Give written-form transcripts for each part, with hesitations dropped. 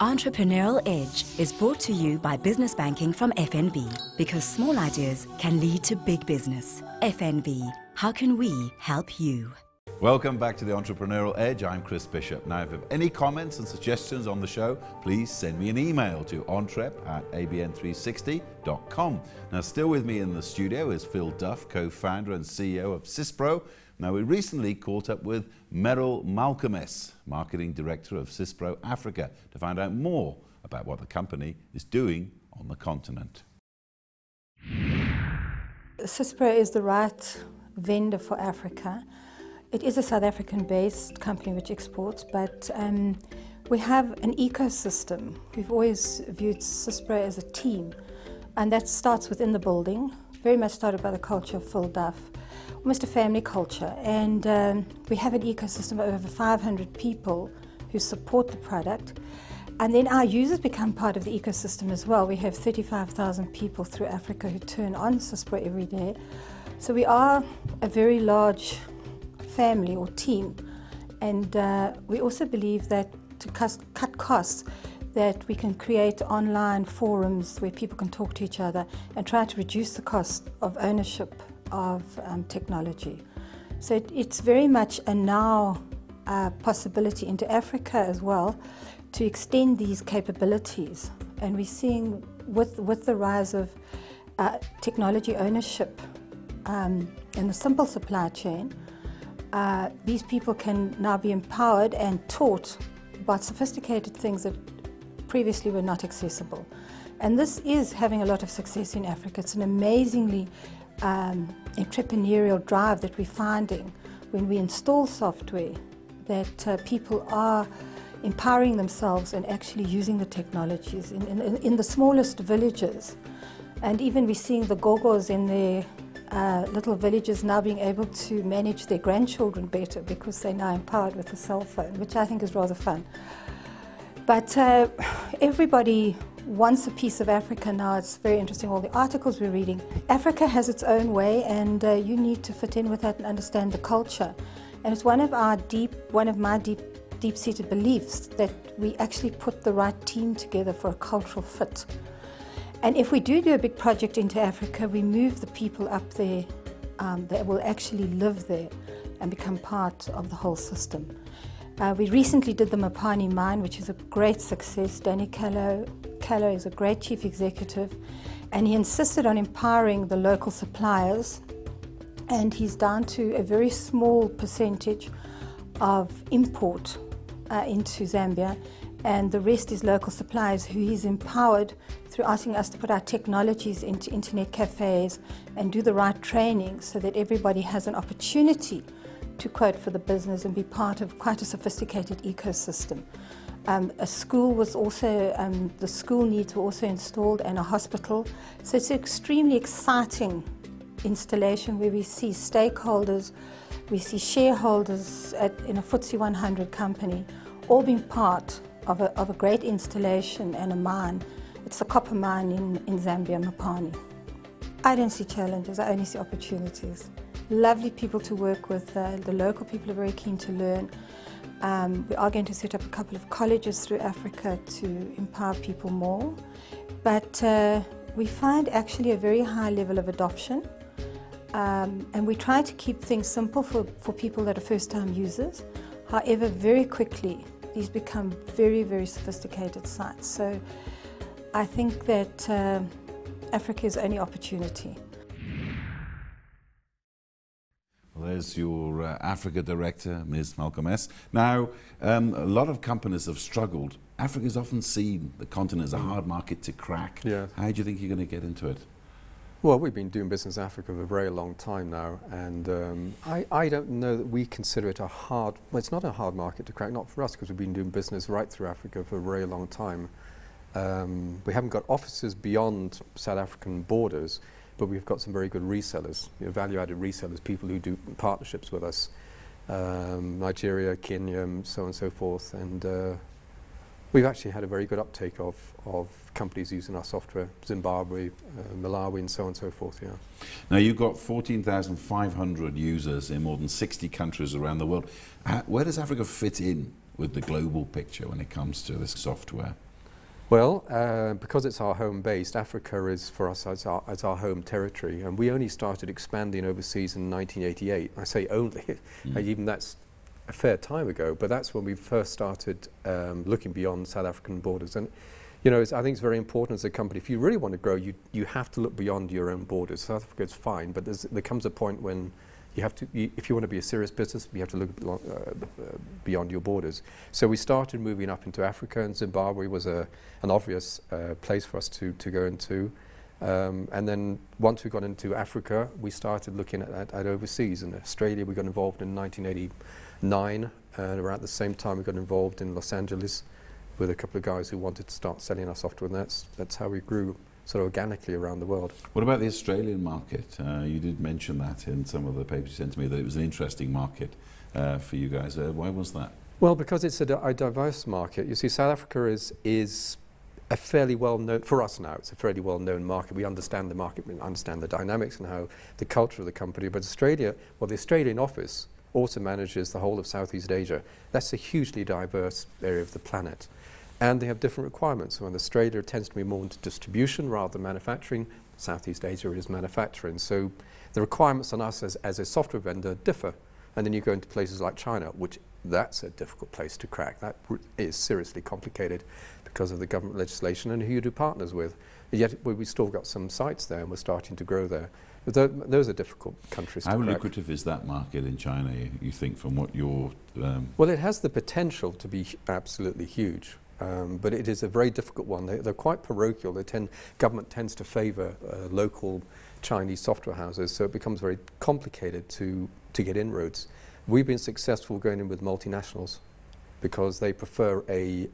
Entrepreneurial Edge is brought to you by Business Banking from FNB, because small ideas can lead to big business. FNB, how can we help you? Welcome back to the Entrepreneurial Edge. I'm Chris Bishop. Now, if you have any comments and suggestions on the show, please send me an email to entrep@abn360.com. Now, still with me in the studio is Phil Duff, co-founder and CEO of Syspro. Now, we recently caught up with Meryl Malcolmes, Marketing Director of Syspro Africa, to find out more about what the company is doing on the continent. Syspro is the right vendor for Africa. It is a South African-based company which exports, but we have an ecosystem. We've always viewed Syspro as a team, and that starts within the building, very much started by the culture of Phil Duff. Almost a family culture, and we have an ecosystem of over 500 people who support the product, and then our users become part of the ecosystem as well. We have 35,000 people through Africa who turn on Syspro every day, so we are a very large family or team, and we also believe that to cut costs, that we can create online forums where people can talk to each other and try to reduce the cost of ownership of technology. So it's very much a now possibility into Africa as well to extend these capabilities, and we're seeing with the rise of technology ownership in the simple supply chain, these people can now be empowered and taught about sophisticated things that previously were not accessible. And this is having a lot of success in Africa. It's an amazingly entrepreneurial drive that we're finding when we install software, that people are empowering themselves and actually using the technologies in the smallest villages. And even we're seeing the gogos in their little villages now being able to manage their grandchildren better because they're now empowered with a cell phone, which I think is rather fun. But everybody wants a piece of Africa now. It's very interesting, all the articles we're reading. Africa has its own way, and you need to fit in with that and understand the culture. And it's one of my deep-seated beliefs that we actually put the right team together for a cultural fit. And if we do a big project into Africa, we move the people up there that will actually live there and become part of the whole system. We recently did the Mopani mine, which is a great success. Danny Callow is a great chief executive, and he insisted on empowering the local suppliers, and he's down to a very small percentage of import into Zambia, and the rest is local suppliers who he's empowered through asking us to put our technologies into internet cafes and do the right training so that everybody has an opportunity to quote for the business and be part of quite a sophisticated ecosystem. A school was also, the school needs were also installed, and a hospital. So it's an extremely exciting installation where we see stakeholders, we see shareholders in a FTSE 100 company, all being part of a great installation and a mine. It's a copper mine in Zambia, Mopani. I don't see challenges, I only see opportunities. Lovely people to work with, the local people are very keen to learn. We are going to set up a couple of colleges through Africa to empower people more, but we find actually a very high level of adoption, and we try to keep things simple for people that are first-time users. However, very quickly these become very, very sophisticated sites. So I think that Africa is only opportunity. Well, there's your Africa Director, Ms. Malcolmes. Now, a lot of companies have struggled. Africa is often seen, the continent, as a hard market to crack. Yeah. How do you think you're going to get into it? Well, we've been doing business in Africa for a very long time now, and I don't know that we consider it a hard, well, it's not a hard market to crack, not for us, because we've been doing business right through Africa for a very long time. We haven't got offices beyond South African borders, but we've got some very good resellers, value-added resellers, people who do partnerships with us, Nigeria, Kenya, so on and so forth, and we've actually had a very good uptake of companies using our software, Zimbabwe, Malawi, and so on and so forth, yeah. Now, you've got 14,500 users in more than 60 countries around the world. Where does Africa fit in with the global picture when it comes to this software? Well, because it's our home base, Africa is for us as our home territory, and we only started expanding overseas in 1988. I say only, even that's a fair time ago, but that's when we first started looking beyond South African borders. And you know, I think it's very important as a company, if you really want to grow, you have to look beyond your own borders. South Africa is fine, but there comes a point when you have to, if you want to be a serious business, you have to look beyond your borders. So we started moving up into Africa, and Zimbabwe was an obvious place for us to go into. And then once we got into Africa, we started looking at overseas. In Australia, we got involved in 1989, and around the same time we got involved in Los Angeles with a couple of guys who wanted to start selling our software, and that's how we grew sort of organically around the world. What about the Australian market? You did mention that in some of the papers you sent to me, that it was an interesting market for you guys. Why was that? Well, because it's a diverse market. You see, South Africa is a fairly well-known, for us now, it's a fairly well-known market. We understand the market, we understand the dynamics and how the culture of the company. But Australia, well, the Australian office also manages the whole of Southeast Asia. That's a hugely diverse area of the planet. And they have different requirements. So in Australia, it tends to be more into distribution rather than manufacturing. Southeast Asia is manufacturing. So the requirements on us as a software vendor differ. And then you go into places like China, which that's a difficult place to crack. That is seriously complicated because of the government legislation and who you do partners with. Yet we still got some sites there, and we're starting to grow there. But those are difficult countries to crack. How lucrative is that market in China, you think, from what you're... Well, it has the potential to be absolutely huge. But it is a very difficult one. They're quite parochial. Government tends to favour local Chinese software houses, so it becomes very complicated to get inroads. We've been successful going in with multinationals because they prefer a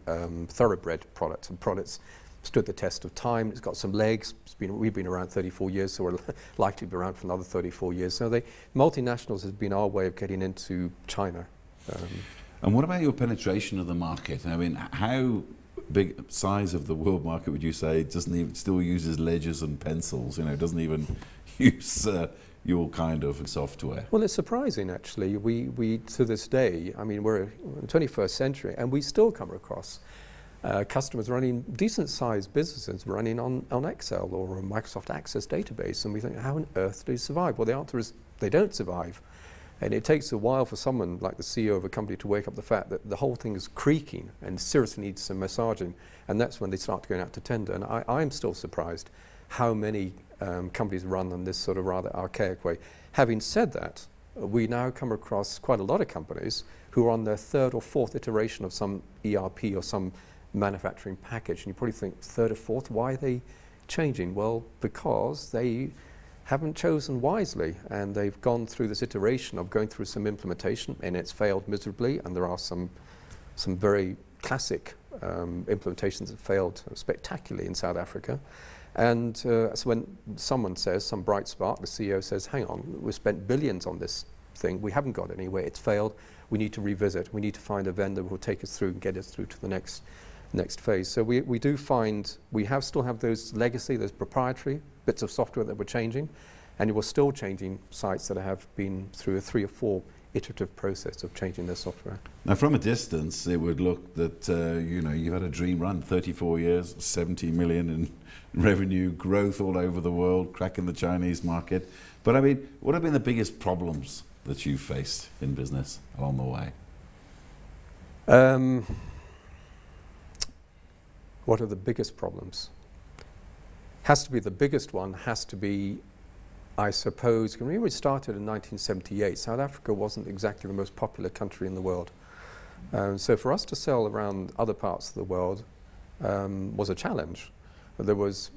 thoroughbred product. And products stood the test of time. It's got some legs. We've been around 34 years, so we're likely to be around for another 34 years. So multinationals has been our way of getting into China. And what about your penetration of the market? I mean, how big size of the world market would you say doesn't even still uses ledgers and pencils? You know, doesn't even use your kind of software? Well, it's surprising actually. We to this day, I mean, we're in the 21st century, and we still come across customers running decent-sized businesses running on Excel or a Microsoft Access database, and we think, how on earth do they survive? Well, the answer is they don't survive. And it takes a while for someone like the CEO of a company to wake up the fact that the whole thing is creaking and seriously needs some massaging. And that's when they start going out to tender. And I'm still surprised how many companies run on this sort of rather archaic way. Having said that, we now come across quite a lot of companies who are on their third or fourth iteration of some ERP or some manufacturing package. And you probably think, third or fourth, why are they changing? Well, because they haven't chosen wisely, and they've gone through this iteration of going through some implementation, and it's failed miserably, and there are some very classic implementations that failed spectacularly in South Africa. And so when someone says, some bright spark, the CEO says, hang on, we've spent billions on this thing, we haven't got anywhere, it's failed, we need to revisit, we need to find a vendor who will take us through and get us through to the next phase. So we do find we still have those legacy, those proprietary bits of software that we're changing, and we're still changing sites that have been through a 3 or 4 iterative process of changing their software. Now, from a distance, it would look that you know, you've had a dream run, 34 years, 70 million in revenue, growth all over the world, cracking the Chinese market. But I mean, what have been the biggest problems that you've faced in business along the way? What are the biggest problems? Has to be the biggest one, has to be, I suppose, when we started in 1978, South Africa wasn't exactly the most popular country in the world. So for us to sell around other parts of the world was a challenge. There was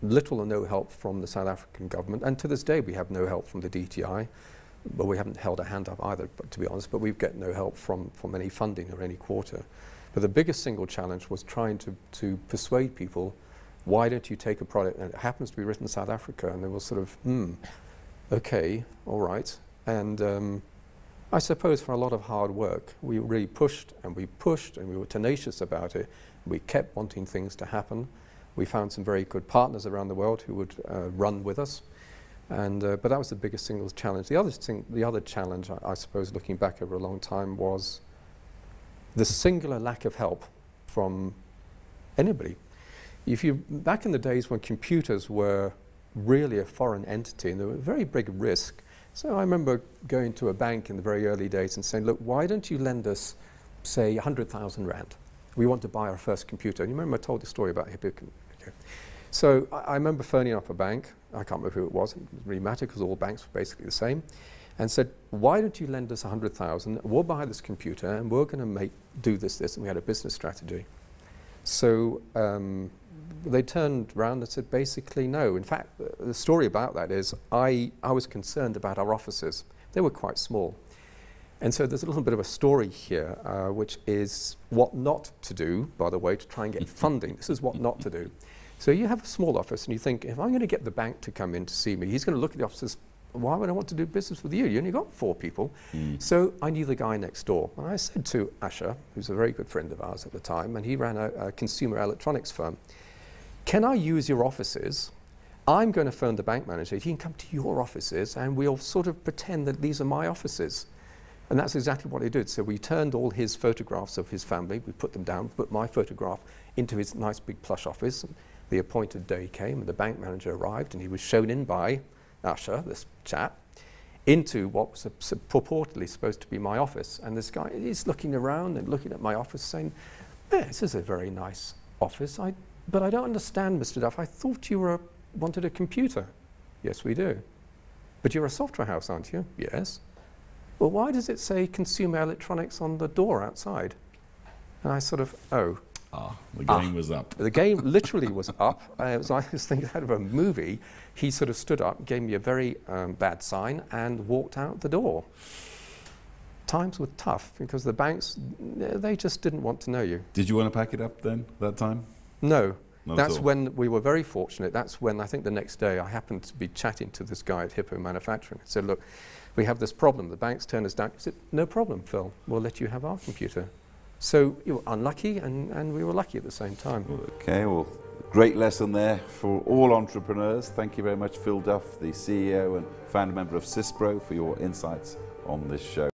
little or no help from the South African government, and to this day we have no help from the DTI, but we haven't held a hand up either, but to be honest, but we've got no help from any funding or any quarter. But the biggest single challenge was trying to persuade people, why don't you take a product, and it happens to be written in South Africa, and they will sort of, okay, all right. And I suppose for a lot of hard work, we really pushed, and we were tenacious about it. We kept wanting things to happen. We found some very good partners around the world who would run with us. And but that was the biggest single challenge. The other challenge, I suppose, looking back over a long time, was the singular lack of help from anybody. back in the days when computers were really a foreign entity and they were a very big risk. So I remember going to a bank in the very early days and saying, look, why don't you lend us, say, 100,000 rand? We want to buy our first computer. And you remember I told the story about Hippo. Okay. So I remember phoning up a bank. I can't remember who it was. It didn't really matter because all banks were basically the same. And said, why don't you lend us 100,000? We'll buy this computer and we're going to do this. And we had a business strategy. So they turned around and said, basically, no. In fact, the story about that is I was concerned about our offices. They were quite small. And so there's a little bit of a story here, which is what not to do, by the way, to try and get funding. This is what not to do. So you have a small office and you think, if I'm going to get the bank to come in to see me, he's going to look at the offices. Why would I want to do business with you? You only got 4 people. So I knew the guy next door. And I said to Asher, who's a very good friend of ours at the time, and he ran a consumer electronics firm, can I use your offices? I'm going to phone the bank manager. He can come to your offices and we'll sort of pretend that these are my offices. And that's exactly what he did. So we turned all his photographs of his family, we put them down, put my photograph into his nice big plush office. The appointed day came and the bank manager arrived and he was shown in by Asher, this chap, into what was purportedly supposed to be my office. And this guy is looking around and looking at my office saying, this is a very nice office, but I don't understand, Mr. Duff. I thought you wanted a computer. Yes, we do. But you're a software house, aren't you? Yes. Well, why does it say consumer electronics on the door outside? And I sort of, the game was up. The game literally was up. I was thinking out of a movie. He sort of stood up, gave me a very bad sign, and walked out the door. Times were tough because the banks, they just didn't want to know you. Did you want to pack it up then, that time? No. Not That's at all. when we were very fortunate. That's when I think the next day I happened to be chatting to this guy at Hippo Manufacturing. I said, look, we have this problem. The banks turned us down. He said, no problem, Phil. We'll let you have our computer. So you were unlucky and we were lucky at the same time. Okay, well, great lesson there for all entrepreneurs. Thank you very much, Phil Duff, the CEO and founder member of Syspro, for your insights on this show.